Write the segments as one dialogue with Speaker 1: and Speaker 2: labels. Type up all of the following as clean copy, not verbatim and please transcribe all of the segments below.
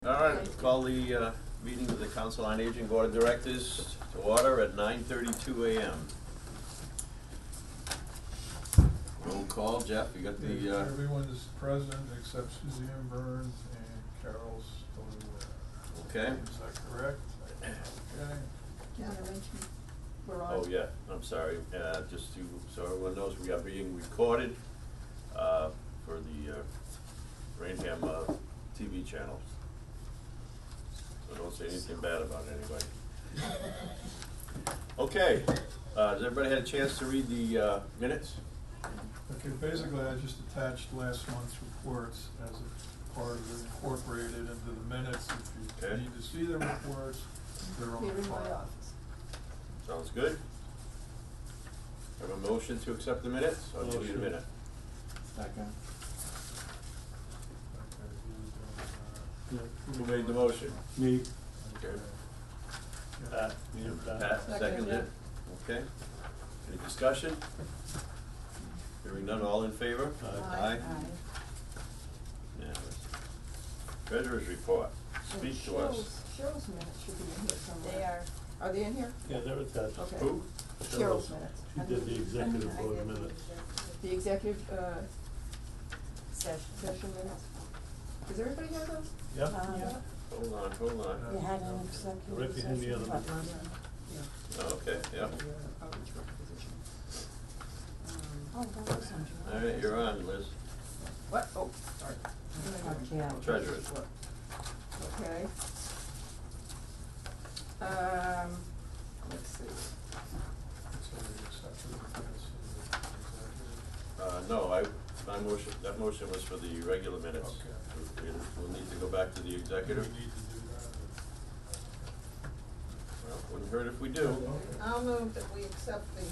Speaker 1: All right, let's call the meeting of the Council on Aging Board of Directors to order at 9:32 a.m. Roll call, Jeff, you got the...
Speaker 2: Everyone is present except Suzanne Burns and Carol Stolwell.
Speaker 1: Okay.
Speaker 2: Is that correct? Okay.
Speaker 3: We're on.
Speaker 1: Oh, yeah, I'm sorry. Just so everyone knows, we are being recorded for the Raynham TV channel. So don't say anything bad about anybody. Okay, has everybody had a chance to read the minutes?
Speaker 2: Okay, basically I just attached last month's reports as a part of it, incorporated into the minutes. If you
Speaker 1: Okay.
Speaker 2: need to see the reports, they're on
Speaker 3: Here
Speaker 2: the
Speaker 3: in my
Speaker 2: file.
Speaker 3: office.
Speaker 1: Sounds good. Have a motion to accept the minutes? I'll give you a minute.
Speaker 4: Second.
Speaker 2: Okay,
Speaker 1: Who made the motion?
Speaker 4: Me.
Speaker 1: Okay.
Speaker 4: Pat.
Speaker 1: Pat, seconded it. Okay. Any discussion? Hearing none, all in favor?
Speaker 3: Aye.
Speaker 1: Yeah. Treasurer's report. Speak to us.
Speaker 3: Cheryl's minutes should be in here somewhere.
Speaker 5: They are.
Speaker 3: Are they in here?
Speaker 4: Yeah, they're attached.
Speaker 3: Okay.
Speaker 1: Who?
Speaker 3: Cheryl's minutes.
Speaker 4: She did the executive board minutes.
Speaker 3: The executive,
Speaker 5: Session.
Speaker 3: session minutes. Does everybody have those?
Speaker 4: Yep.
Speaker 5: Yeah.
Speaker 1: Hold on.
Speaker 5: You had an executive
Speaker 4: Right behind the
Speaker 5: session,
Speaker 4: other
Speaker 5: but
Speaker 4: one.
Speaker 1: Oh, okay, yeah.
Speaker 3: Outreach requisition.
Speaker 5: Oh, that was on
Speaker 1: All right, you're on, Liz.
Speaker 3: What? Oh, sorry.
Speaker 5: Yeah.
Speaker 1: Treasurer's.
Speaker 3: Okay. Let's see.
Speaker 2: So we accepted the minutes of the executive.
Speaker 1: No, my motion, that motion was for the regular minutes.
Speaker 2: Okay.
Speaker 1: We'll need to go back to the
Speaker 2: Do we
Speaker 1: executive.
Speaker 2: need to do that?
Speaker 1: Well, wouldn't hurt if we do.
Speaker 2: Okay.
Speaker 6: I'll move that we accept the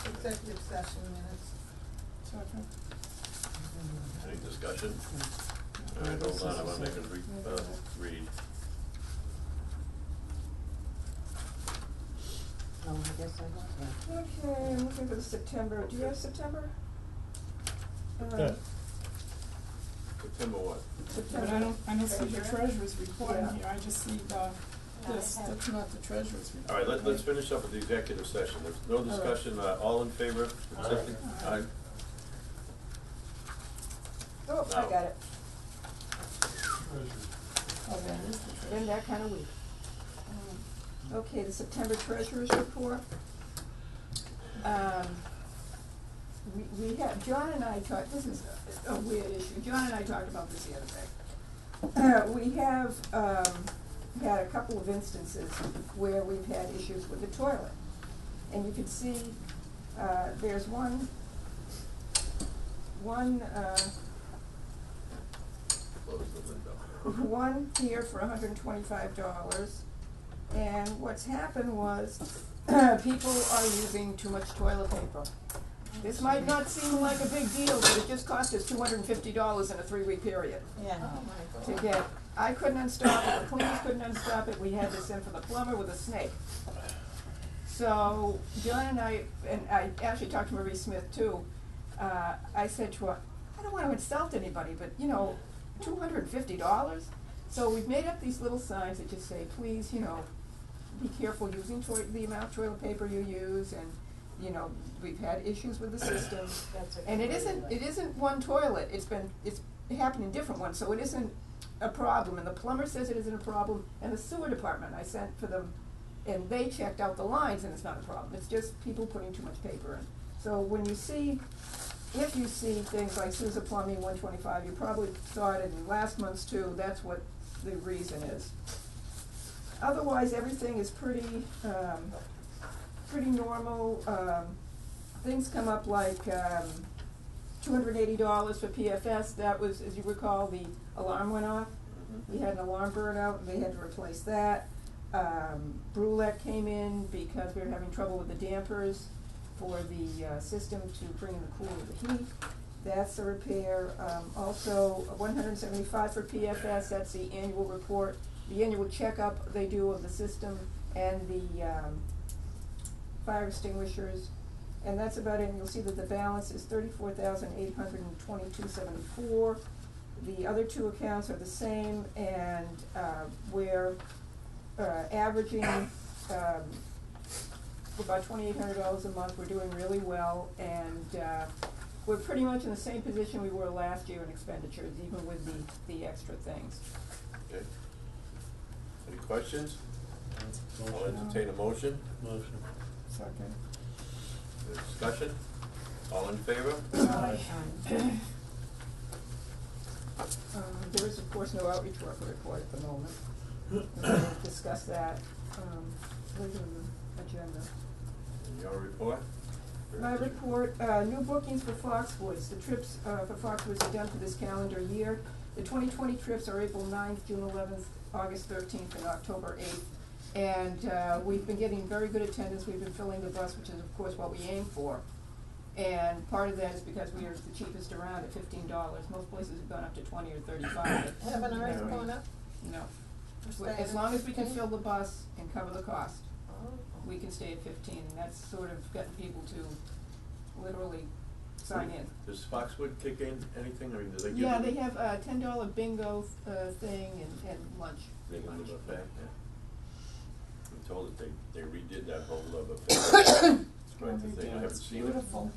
Speaker 6: executive session minutes.
Speaker 1: Any discussion? All right, hold on, I wanna make it read.
Speaker 5: Oh, I guess I was, yeah.
Speaker 3: Okay, I'm looking for the September. Do you have September?
Speaker 4: Yeah.
Speaker 1: September what?
Speaker 3: September.
Speaker 7: But I don't see the treasurer's report in
Speaker 3: Yeah.
Speaker 7: here, I just see this, that's not the treasurer's report.
Speaker 1: All right, let's finish up with the executive session. There's no discussion, all in favor of accepting? Aye.
Speaker 3: Oh, I
Speaker 1: No.
Speaker 3: got it.
Speaker 2: Treasurer.
Speaker 7: Oh, that is the treasurer.
Speaker 3: Been that kind of week. Okay, the September treasurer's report. We had, John and I talked, this is a weird issue, John and I talked about this the other day. We have, had a couple of instances where we've had issues with the toilet. And you can see, there's one,
Speaker 1: Close the window.
Speaker 3: one here for $125, and what's happened was, people are using too much toilet paper. This might not seem like a big deal, but it just cost us $250 in a 3-week period
Speaker 5: Yeah.
Speaker 6: Oh, my
Speaker 3: to
Speaker 6: God.
Speaker 3: get. I couldn't unstop it, the cleaners couldn't unstop it, we had to send for the plumber with a snake. So, John and I actually talked to Marie Smith too, I said to her, I don't wanna insult anybody, but you know, $250? So we've made up these little signs that just say, please, you know, be careful using the amount of toilet paper you use, and, you know, we've had issues with the system.
Speaker 5: That's a
Speaker 3: And it
Speaker 5: great
Speaker 3: isn't one toilet, it's happened in different ones, so it isn't a problem, and the plumber says it isn't a problem, and the sewer department, I sent for them, and they checked out the lines, and it's not a problem, it's just people putting too much paper in. So when you see, if you see things like Sousa Plumbing 125, you probably saw it in last month's too, that's what the reason is. Otherwise, everything is pretty normal. Things come up like $280 for PFS. That was, as you recall, the alarm went off. We had an alarm burnout, and they had to replace that. Brulette came in because we were having trouble with the dampers for the system to bring in the cool of the heat. That's a repair. Also, $175 for PFS. That's the annual report, the annual checkup they do of the system and the fire extinguishers. And that's about it. And you'll see that the balance is $34,822.74. The other two accounts are the same, and, we're, averaging, about $2,800 a month. We're doing really well, and, we're pretty much in the same position we were last year in expenditures, even with the extra things.
Speaker 1: Okay. Any questions? I'll
Speaker 4: Motion.
Speaker 1: entertain a motion.
Speaker 4: Motion.
Speaker 7: Second.
Speaker 1: Discussion? All in favor?
Speaker 7: Aye.
Speaker 3: There is, of course, no outreach worker report at the moment. We'll discuss that, later in the agenda.
Speaker 1: And your report?
Speaker 3: My report, new bookings for Foxwoods. The trips, for Foxwoods are done for this calendar year. The 2020 trips are April 9th, June 11th, August 13th, and October 8th. And, we've been getting very good attendance. We've been filling the bus, which is, of course, what we aim for. And part of that is because we are the cheapest around at $15. Most places have gone up to 20 or 35.
Speaker 6: Haven't ours
Speaker 3: Very-
Speaker 6: gone up?
Speaker 3: No.
Speaker 6: We're staying
Speaker 3: As long as we can
Speaker 6: 15?
Speaker 3: fill the bus and cover the cost,
Speaker 6: Oh.
Speaker 3: we can stay at 15, and that's sort of gotten people to literally sign in.
Speaker 1: Does Foxwood kick in anything, I mean, do they give?
Speaker 3: Yeah,
Speaker 1: you-
Speaker 3: they have a $10 bingo, thing and lunch.
Speaker 1: They give
Speaker 3: Lunch.
Speaker 1: you a buffet, yeah. I'm told that they redid that whole buffet. It's quite the thing, I haven't seen it.
Speaker 7: Beautiful.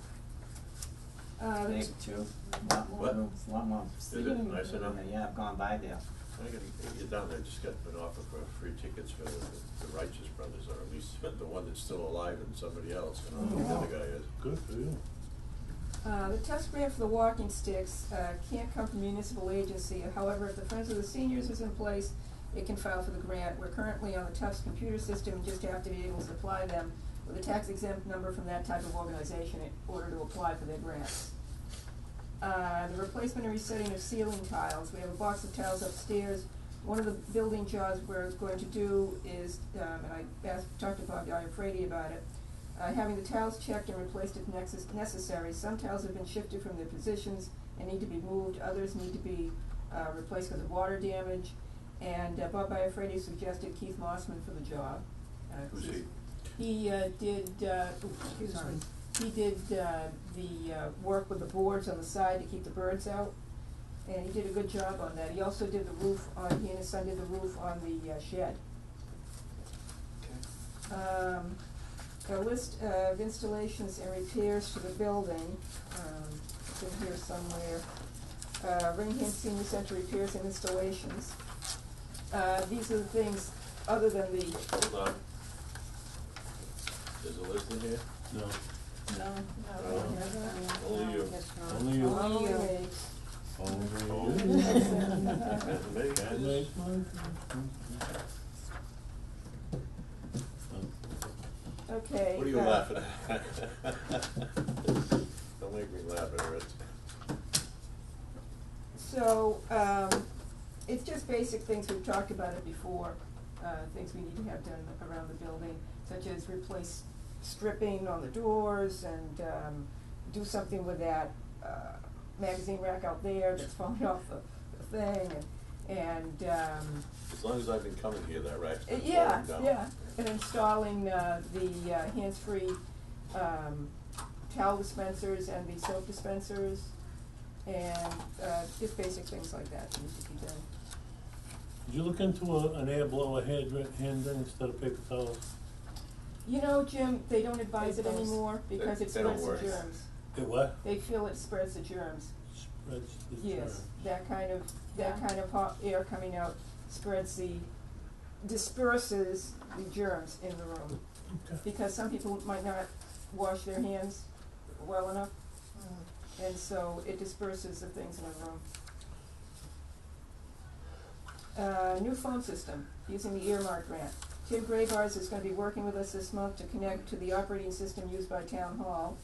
Speaker 3: The-
Speaker 7: Big too. A lot more
Speaker 1: What?
Speaker 7: room, a lot more
Speaker 1: it
Speaker 7: seating.
Speaker 1: nice enough?
Speaker 7: Yeah, I've gone by there.
Speaker 1: I gotta get down there, just got an offer for free tickets for the Righteous Brothers, or at least the one that's still alive and somebody else, I don't know who the other guy is.
Speaker 4: Good for you.
Speaker 3: The test grant for the walking sticks, can't come from municipal agency. However, if the Friends of the Seniors is in place, it can file for the grant. We're currently on the Tufts computer system and just have to be able to supply them with a tax exempt number from that type of organization in order to apply for their grants. The replacement and resetting of ceiling tiles. We have a box of tiles upstairs. One of the building jobs we're going to do is, and I talked to Bob Diafredi about it, having the tiles checked and replaced if necessary. Some tiles have been shifted from their positions and need to be moved. Others need to be replaced because of water damage. And Bob Diafredi suggested Keith Mossman for the job.
Speaker 1: Who's he?
Speaker 3: He did, excuse
Speaker 5: Sorry.
Speaker 3: me, he did the work with the boards on the side to keep the birds out, and he did a good job on that. He also did the roof on, he and his son did the roof on the shed. A list of installations and repairs to the building, it's in here somewhere. Raynham Senior Center repairs and installations. These are the things, other than the,
Speaker 1: Hold on. There's a list in here?
Speaker 4: No.
Speaker 7: No.
Speaker 1: Only you.
Speaker 5: That's not-
Speaker 4: Only you.
Speaker 3: only
Speaker 5: you.
Speaker 3: a-
Speaker 4: Only you.
Speaker 1: Me,
Speaker 4: Can't make mine.
Speaker 3: okay.
Speaker 1: What are you laughing at? Don't make me laugh at it.
Speaker 3: So, it's just basic things, we've talked about it before, things we need to have done around the building, such as replace stripping on the doors and, do something with that, magazine rack out there that's falling off the thing, and,
Speaker 1: As long as I've been coming here, that rack's been
Speaker 3: yeah,
Speaker 1: falling down.
Speaker 3: yeah, and installing, the, hands-free, towel dispensers and the soap dispensers, and, just basic things like that need to be done.
Speaker 4: Did you look into an air blower hand instead of paper towels?
Speaker 3: You know, Jim, they don't advise it
Speaker 7: It does.
Speaker 3: anymore because it
Speaker 1: They don't
Speaker 3: spreads the
Speaker 1: work.
Speaker 3: germs.
Speaker 4: It what?
Speaker 3: They feel it spreads the germs.
Speaker 4: Spreads the
Speaker 3: Yes,
Speaker 4: germs.
Speaker 3: that kind of
Speaker 7: Yeah.
Speaker 3: hot air coming out disperses the germs in the room.
Speaker 4: Okay.
Speaker 3: Because some people might not wash their hands well enough, and so it disperses the things in the room. New phone system, using the earmark grant. Tim Gravars is gonna be working with us this month to connect to the operating system used by Town Hall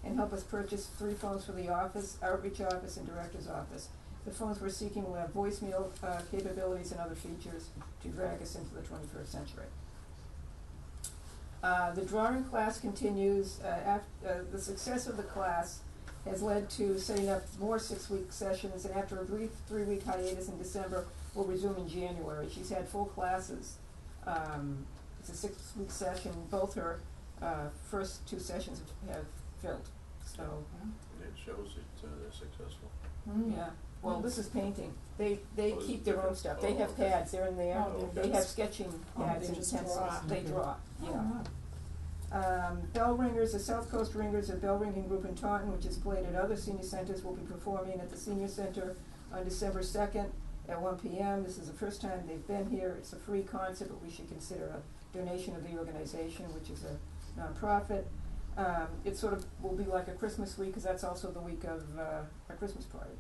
Speaker 3: and help us purchase 3 phones for the office, outreach office, and director's office. The phones we're seeking will have voicemail, capabilities and other features to drag us into the 21st century. The drawing class continues. The success of the class has led to setting up more 6-week sessions, and after a brief 3-week hiatus in December, we'll resume in January. She's had full classes. It's a 6-week session. Both her first 2 sessions have filled. So,
Speaker 1: It shows that they're successful.
Speaker 3: yeah, well, this is painting. They
Speaker 1: Oh, this
Speaker 3: keep
Speaker 1: is
Speaker 3: their own
Speaker 1: different.
Speaker 3: stuff. They
Speaker 1: Oh,
Speaker 3: have
Speaker 1: okay.
Speaker 3: pads, they're in there.
Speaker 7: Oh,
Speaker 3: They
Speaker 7: okay.
Speaker 3: have sketching
Speaker 7: Oh,
Speaker 3: pads
Speaker 7: they
Speaker 3: and
Speaker 7: just
Speaker 3: pencils.
Speaker 7: draw.
Speaker 3: They draw, yeah.
Speaker 5: Oh,
Speaker 3: Bell Ringers, the South Coast Ringers, a bell ringing group in Taunton, which is played at other senior centers, will be performing at the senior center on December 2nd at 1 p.m. This is the first time they've been here. It's a free concert, but we should consider a donation of the organization, which is a nonprofit. It sort of will be like a Christmas week, because that's also the week of a Christmas party.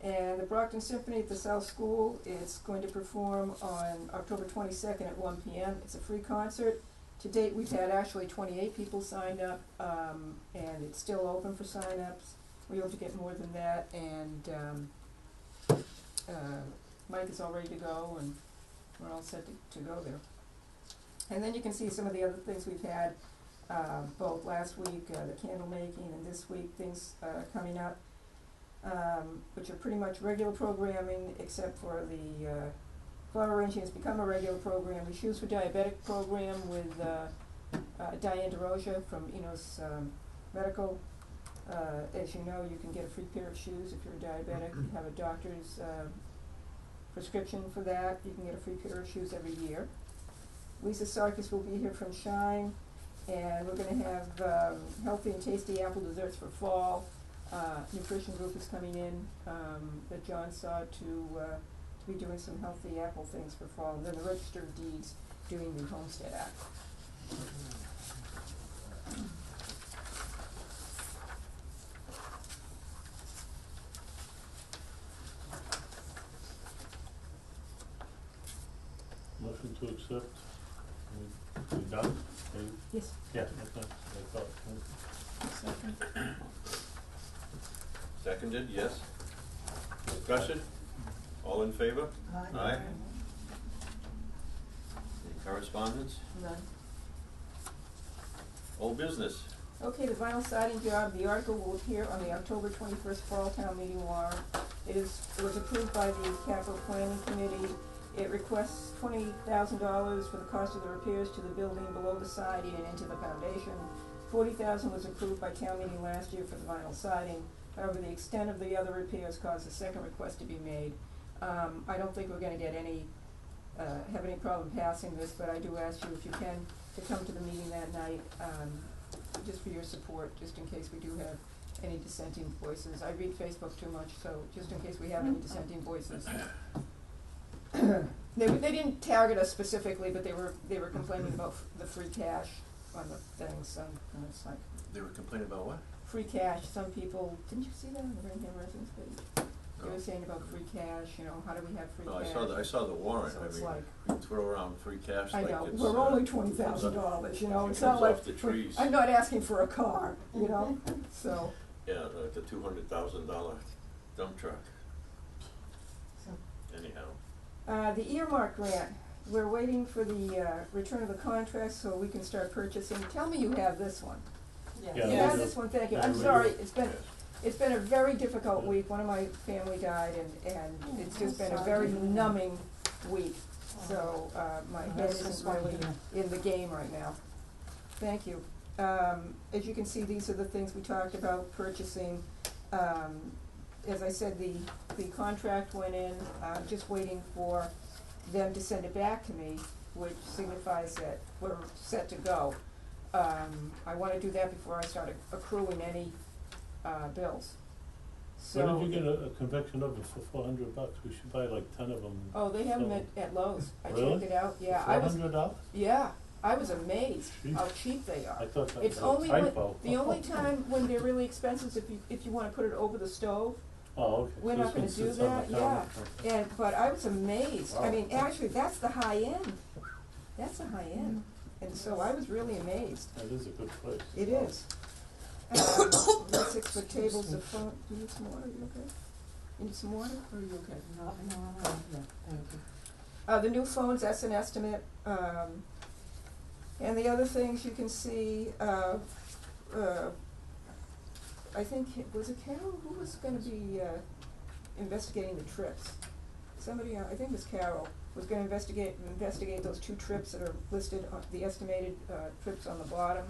Speaker 3: And the Brockton Symphony at the South School, it's going to perform on October 22nd at 1 p.m. It's a free concert. To date, we've had actually 28 people signed up, and it's still open for sign-ups. We hope to get more than that, and Mike is all ready to go, and we're all set to go there. And then you can see some of the other things we've had, both last week, the candle making, and this week, things coming up, which are pretty much regular programming, except for the flower arranging has become a regular program. The Shoes for Diabetic program with Diane DeRosia from Enos Medical. As you know, you can get a free pair of shoes if you're a diabetic. You have a doctor's prescription for that. You can get a free pair of shoes every year. Lisa Sarkis will be here from Shine, and we're going to have healthy and tasty apple desserts for fall. Nutrition group is coming in that John saw to be doing some healthy apple things for fall. And then the Register of Deeds doing the Homestead Act.
Speaker 4: Motion to accept. We done?
Speaker 3: Yes.
Speaker 4: Yeah, okay, I thought.
Speaker 7: Second.
Speaker 1: Seconded, yes. Discussion? All in favor? Aye. Any correspondence?
Speaker 3: None.
Speaker 1: Old business?
Speaker 3: Okay, the vinyl siding job, the article will appear on the October 21st Fall Town Meeting warrant. It was approved by the Capital Planning Committee. It requests $20,000 for the cost of the repairs to the building below the siding and into the foundation. $40,000 was approved by town meeting last year for the vinyl siding. However, the extent of the other repairs caused a second request to be made. I don't think we're gonna get have any problem passing this, but I do ask you if you can to come to the meeting that night, just for your support, just in case we do have any dissenting voices. I read Facebook too much, so just in case we have any dissenting voices. They didn't target us specifically, but they were complaining about the free cash on the things, and it's like,
Speaker 1: They were complaining about what?
Speaker 3: free cash, some people, didn't you see that on the Raynham residence page? They were saying about free cash, how do we have free
Speaker 1: No,
Speaker 3: cash?
Speaker 1: I saw the warrant,
Speaker 3: So
Speaker 1: I
Speaker 3: it's
Speaker 1: mean,
Speaker 3: like-
Speaker 1: we throw around free cash
Speaker 3: I
Speaker 1: like
Speaker 3: know,
Speaker 1: it's,
Speaker 3: we're only $20,000, it's not like,
Speaker 1: off the trees.
Speaker 3: I'm not asking for a car, so,
Speaker 1: Yeah, like the $200,000 dump truck. Anyhow,
Speaker 3: the earmark grant, we're waiting for the, return of the contract so we can start purchasing. Tell me you have this one.
Speaker 5: yes.
Speaker 4: Yeah,
Speaker 3: You
Speaker 4: we
Speaker 3: have
Speaker 4: do.
Speaker 3: this one, thank you,
Speaker 4: Yeah,
Speaker 3: I'm
Speaker 4: we do.
Speaker 3: sorry,
Speaker 1: yes.
Speaker 3: it's been a very difficult week. One of my family died, and it's just been a very numbing week. So, my head
Speaker 5: That's
Speaker 3: isn't
Speaker 5: why
Speaker 3: really
Speaker 5: we-
Speaker 3: in the game right now. Thank you. As you can see, these are the things we talked about purchasing. As I said, the contract went in, I'm just waiting for them to send it back to me, which signifies that we're set to go. I wanna do that before I start accruing any bills. So.
Speaker 4: Where did you get a convection oven for $400? We should buy like 10 of them.
Speaker 3: Oh, they have them
Speaker 4: So-
Speaker 3: at Lowe's. I
Speaker 4: Really?
Speaker 3: checked it out, yeah, I was,
Speaker 4: $400?
Speaker 3: I was amazed
Speaker 4: Jeez.
Speaker 3: how cheap they are.
Speaker 4: I thought that
Speaker 3: It's
Speaker 4: was a
Speaker 3: only when,
Speaker 4: typo.
Speaker 3: the only time when they're really expensive is if you wanna put it over the stove,
Speaker 4: Oh, okay.
Speaker 3: we're
Speaker 4: So
Speaker 3: not
Speaker 4: this
Speaker 3: gonna
Speaker 4: one
Speaker 3: do
Speaker 4: sits on
Speaker 3: that,
Speaker 4: the
Speaker 3: yeah.
Speaker 4: counter.
Speaker 3: But I was amazed. I
Speaker 4: Wow.
Speaker 3: mean, actually, that's the high end. That's a high end. And so I was really amazed.
Speaker 4: That is a good price.
Speaker 3: It is. 6-foot tables of phone, do you need some water, you okay? You need some water, or are you okay?
Speaker 5: No, yeah, thank you.
Speaker 3: The new phones, that's an estimate, and the other things you can see, I think, was it Carol, who was gonna be, investigating the trips? Somebody, I think it was Carol, was gonna investigate those 2 trips that are listed on, the estimated, trips on the bottom,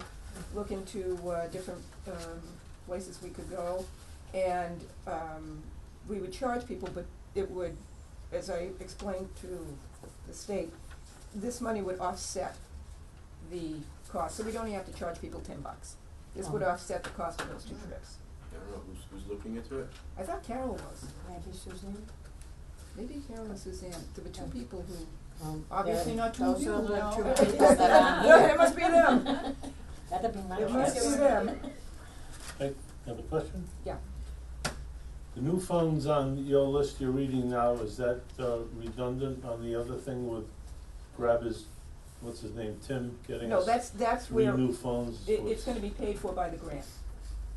Speaker 3: look into, different, places we could go. And, we would charge people, but it would, as I explained to the state, this money would offset the cost, so we'd only have to charge people $10. This would offset the cost of those 2 trips.
Speaker 1: I don't know, who's looking into it?
Speaker 3: I thought Carol was,
Speaker 5: Maybe Suzanne?
Speaker 3: maybe Carol and Suzanne, there were 2 people who,
Speaker 5: Obviously
Speaker 3: obviously not 2 of you.
Speaker 5: Those are the
Speaker 3: no.
Speaker 5: 2 people that are
Speaker 3: No,
Speaker 5: here.
Speaker 3: it must be them.
Speaker 5: That'd be my
Speaker 3: It must
Speaker 5: guess.
Speaker 3: be them.
Speaker 4: Hey, have a question?
Speaker 3: Yeah.
Speaker 4: The new funds on your list you're reading now, is that redundant on the other thing with what's his name, Tim, getting
Speaker 3: No,
Speaker 4: us
Speaker 3: that's
Speaker 4: 3
Speaker 3: where,
Speaker 4: new phones?
Speaker 3: it's gonna be paid for by the grant.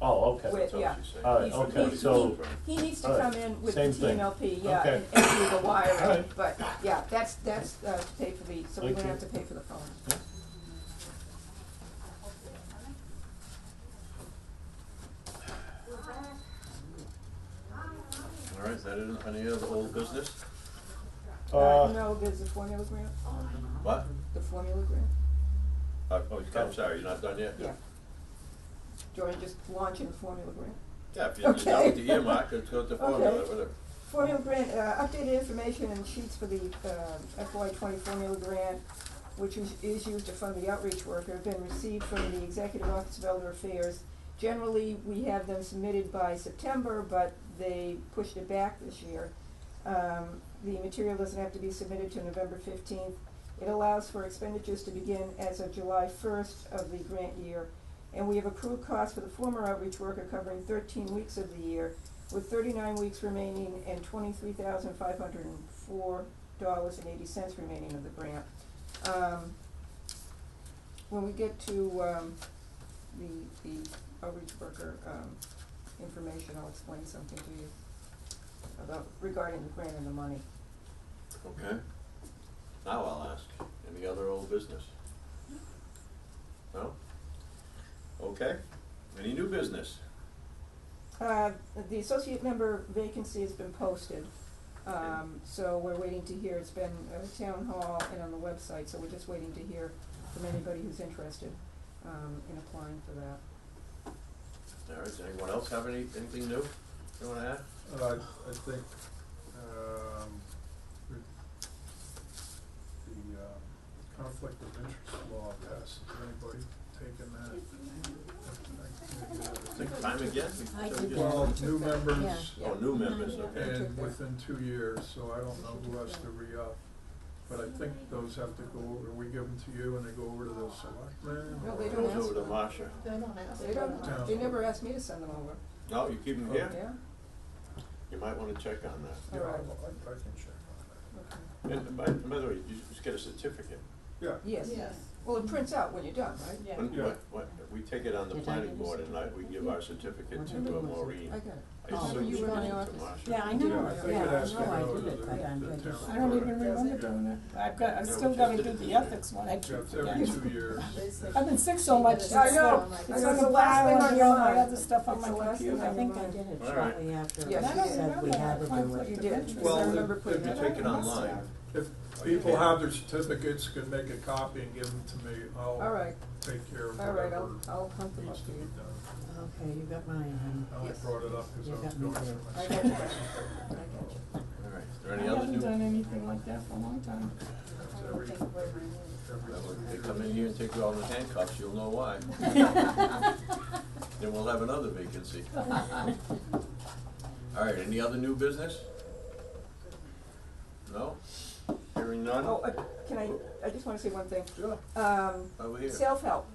Speaker 4: Oh, okay.
Speaker 3: With-
Speaker 1: That's all
Speaker 3: yeah.
Speaker 1: she's saying.
Speaker 4: All right,
Speaker 3: He's-
Speaker 4: okay,
Speaker 3: he's-
Speaker 4: so,
Speaker 3: He needs to
Speaker 4: All right,
Speaker 3: come in with the
Speaker 4: same thing.
Speaker 3: TMLP, yeah,
Speaker 4: Okay.
Speaker 3: and do the wiring,
Speaker 4: All right.
Speaker 3: but, yeah, that's to pay for the, so we
Speaker 4: Thank
Speaker 3: wouldn't
Speaker 4: you.
Speaker 3: have to pay for the phone.
Speaker 4: yeah.
Speaker 1: All right, is that it, any other old business?
Speaker 3: No, there's the formula grant,
Speaker 1: What?
Speaker 3: the formula grant,
Speaker 1: I'm sorry, you're not done yet?
Speaker 3: yeah. Do you want to just launch in the formula grant?
Speaker 1: Yeah, if you're done
Speaker 3: Okay.
Speaker 1: with the earmark, let's go to the formula,
Speaker 3: Okay.
Speaker 1: whatever.
Speaker 3: Formula grant, updated information and sheets for the FY20 formula grant, which is used to fund the outreach work, have been received from the Executive Office of Elder Affairs. Generally, we have them submitted by September, but they pushed it back this year. The material doesn't have to be submitted to November 15th. It allows for expenditures to begin as of July 1st of the grant year. And we have accrued costs for the former outreach worker covering 13 weeks of the year, with 39 weeks remaining and $23,504.80 remaining of the grant. When we get to the outreach worker information, I'll explain something to you about regarding the grant and the money.
Speaker 1: Okay. Now I'll ask, any other old business? No? Okay, any new business?
Speaker 3: The associate member vacancy has been posted, so we're waiting to hear. It's been town hall and on the website, so we're just waiting to hear from anybody who's interested in applying for that.
Speaker 1: All right, does anyone else have anything new you wanna add?
Speaker 2: I think, the conflict of interest law passed. Has anybody taken that?
Speaker 1: Think time again?
Speaker 5: I
Speaker 1: So
Speaker 5: did
Speaker 1: just-
Speaker 2: Well, new
Speaker 5: Yeah.
Speaker 2: members
Speaker 1: Oh, new members, okay.
Speaker 2: and within 2 years, so I don't know who has to re-up. But I think those have to go, or we give them to you and they go over to the selectmen?
Speaker 3: No, they
Speaker 2: or-
Speaker 3: don't
Speaker 1: Goes over to
Speaker 3: ask.
Speaker 1: Marcia.
Speaker 6: They don't ask.
Speaker 3: They don't, they never asked me to send them over.
Speaker 1: No, you keep them here?
Speaker 3: Yeah?
Speaker 1: You might wanna check on that.
Speaker 2: Yeah,
Speaker 3: All right.
Speaker 2: I can check on
Speaker 3: Okay.
Speaker 1: And by the way, you just get a certificate.
Speaker 2: that. Yeah.
Speaker 3: Yes.
Speaker 6: Yes.
Speaker 3: Well, it prints out when you're done, right?
Speaker 6: Yeah.
Speaker 1: When we take it on the
Speaker 5: Did I
Speaker 1: planning
Speaker 5: get
Speaker 1: board
Speaker 5: this?
Speaker 1: and we give our certificate
Speaker 5: What
Speaker 1: to
Speaker 5: number was it?
Speaker 1: Maureen.
Speaker 3: I got it.
Speaker 1: I
Speaker 5: Oh,
Speaker 1: assume
Speaker 3: you
Speaker 1: she
Speaker 3: were in
Speaker 1: gives
Speaker 3: the
Speaker 1: it to
Speaker 3: office.
Speaker 1: Marcia.
Speaker 5: Yeah, I know,
Speaker 2: Yeah, I think
Speaker 5: yeah,
Speaker 2: it
Speaker 5: I
Speaker 2: has to
Speaker 5: know I
Speaker 2: go
Speaker 5: did
Speaker 2: to
Speaker 5: it, but
Speaker 2: the
Speaker 5: I'm
Speaker 2: town.
Speaker 5: ready.
Speaker 7: I don't even remember doing it. I've
Speaker 1: Yeah,
Speaker 7: still
Speaker 1: we
Speaker 7: gotta
Speaker 1: just
Speaker 7: do
Speaker 1: did
Speaker 7: the
Speaker 1: it.
Speaker 7: ethics one, I
Speaker 2: Yeah,
Speaker 7: keep
Speaker 2: it's every
Speaker 7: forgetting.
Speaker 2: 2 years.
Speaker 7: I've been sick so much, it's
Speaker 3: I know.
Speaker 7: on
Speaker 3: It's
Speaker 7: the
Speaker 3: the last thing
Speaker 7: file
Speaker 3: on
Speaker 7: and
Speaker 3: your
Speaker 7: all my
Speaker 3: mind.
Speaker 7: other stuff on
Speaker 3: It's
Speaker 7: my
Speaker 3: the last thing
Speaker 7: computer.
Speaker 5: I
Speaker 3: on
Speaker 5: think
Speaker 3: your
Speaker 5: I
Speaker 3: mind.
Speaker 5: did it
Speaker 1: All right.
Speaker 5: shortly after
Speaker 3: Yes,
Speaker 5: she
Speaker 3: you did.
Speaker 5: said we had to do
Speaker 7: Conflict
Speaker 5: it.
Speaker 3: You
Speaker 7: of
Speaker 3: did.
Speaker 7: interest.
Speaker 2: Well,
Speaker 3: I remember
Speaker 2: if
Speaker 3: putting
Speaker 2: you
Speaker 3: it
Speaker 2: take it
Speaker 3: on.
Speaker 2: online, if people have their certificates, can make a copy and give them to me,
Speaker 3: All
Speaker 2: I'll
Speaker 3: right,
Speaker 2: take care of
Speaker 3: all right,
Speaker 2: whatever
Speaker 3: I'll hunt them up
Speaker 2: needs
Speaker 3: for
Speaker 2: to be
Speaker 3: you.
Speaker 2: done.
Speaker 5: Okay, you got mine,
Speaker 2: I only
Speaker 3: Yes.
Speaker 2: brought it up because
Speaker 5: You
Speaker 2: I was
Speaker 5: got me
Speaker 2: going
Speaker 5: too.
Speaker 2: through my.
Speaker 3: I got you. I got you.
Speaker 1: All right, is there
Speaker 7: I
Speaker 1: any other
Speaker 7: haven't
Speaker 1: new?
Speaker 7: done anything like that for a long time.
Speaker 2: That's every
Speaker 1: Well, when they come in here and take you all the handcuffs, you'll know why. Then we'll have another vacancy. All right, any other new business? No? Hearing none?
Speaker 3: Oh, can I just wanna say one thing.
Speaker 1: Sure, over here.
Speaker 3: Self-help,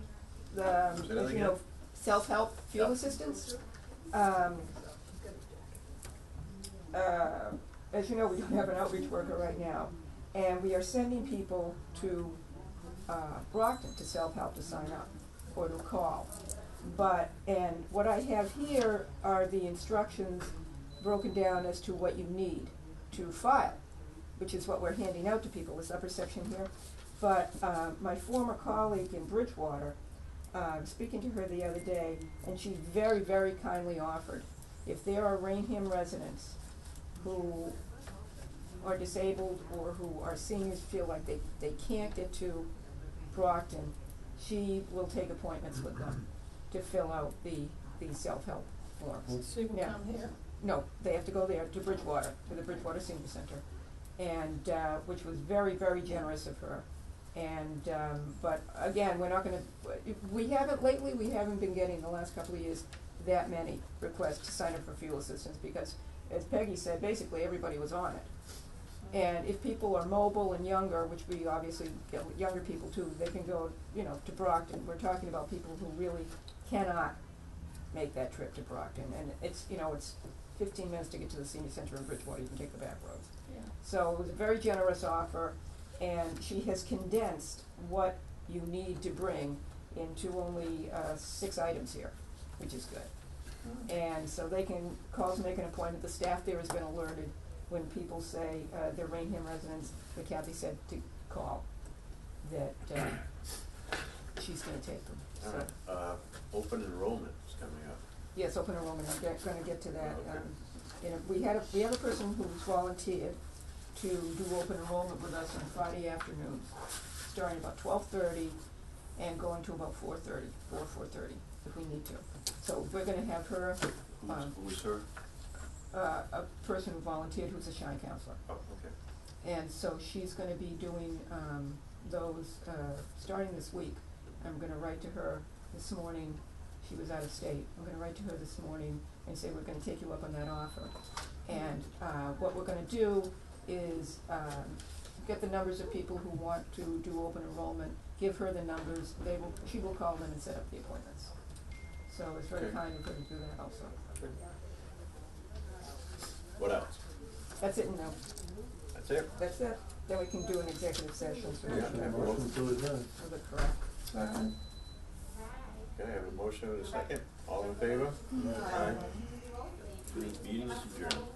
Speaker 1: Say that
Speaker 3: as you
Speaker 1: again?
Speaker 3: know, self-help fuel
Speaker 1: Yep.
Speaker 3: assistance. As you know, we don't have an outreach worker right now, and we are sending people to Brockton to self-help to sign up or to call. And what I have here are the instructions broken down as to what you need to file, which is what we're handing out to people, this upper section here. But my former colleague in Bridgewater, speaking to her the other day, and she very, very kindly offered, if there are Raynham residents who are disabled or who are seniors, feel like they can't get to Brockton, she will take appointments with them to fill out the self-help forms.
Speaker 7: So you can
Speaker 3: Yeah.
Speaker 7: come here.
Speaker 3: No, they have to go there to Bridgewater, to the Bridgewater Senior Center, and, which was very, very generous of her. And, but again, we're not gonna, we haven't been getting, the last couple of years, that many requests to sign up for fuel assistance, because, as Peggy said, basically everybody was on it. And if people are mobile and younger, which we obviously get younger people too, they can go, to Brockton. We're talking about people who really cannot make that trip to Brockton, and it's 15 minutes to get to the senior center in Bridgewater. You can take the back roads.
Speaker 7: Yeah.
Speaker 3: So it was a very generous offer, and she has condensed what you need to bring into only 6 items here, which is good. And so they can call to make an appointment. The staff there has been alerted when people say they're Raynham residents, that Kathy said to call, that she's gonna take them.
Speaker 1: All
Speaker 3: So,
Speaker 1: right, open enrollment is coming up.
Speaker 3: yes, open enrollment, I'm gonna get to that.
Speaker 1: Okay.
Speaker 3: We have a person who's volunteered to do open enrollment with us on Friday afternoons, starting about 12:30 and going to about 4:30, 4:30, if we need to. So we're gonna have her,
Speaker 1: Who's her?
Speaker 3: a person who volunteered who's a Shine counselor.
Speaker 1: Oh, okay.
Speaker 3: And so she's gonna be doing, those, starting this week. I'm gonna write to her this morning, she was out of state, I'm gonna write to her this morning and say we're gonna take you up on that offer. And, what we're gonna do is, get the numbers of people who want to do open enrollment, give her the numbers, she will call them and set up the appointments. So it's very
Speaker 1: Okay.
Speaker 3: kind of her to do that also.
Speaker 1: Good. What else?
Speaker 3: That's it, no,
Speaker 1: That's it?
Speaker 3: that's it. Then we can do an executive session, so we
Speaker 1: Yeah.
Speaker 3: can have
Speaker 4: Motion to adjourn.
Speaker 3: with it correct.
Speaker 1: Okay, I have a motion and a second. All in favor? Aye. Meeting is adjourned.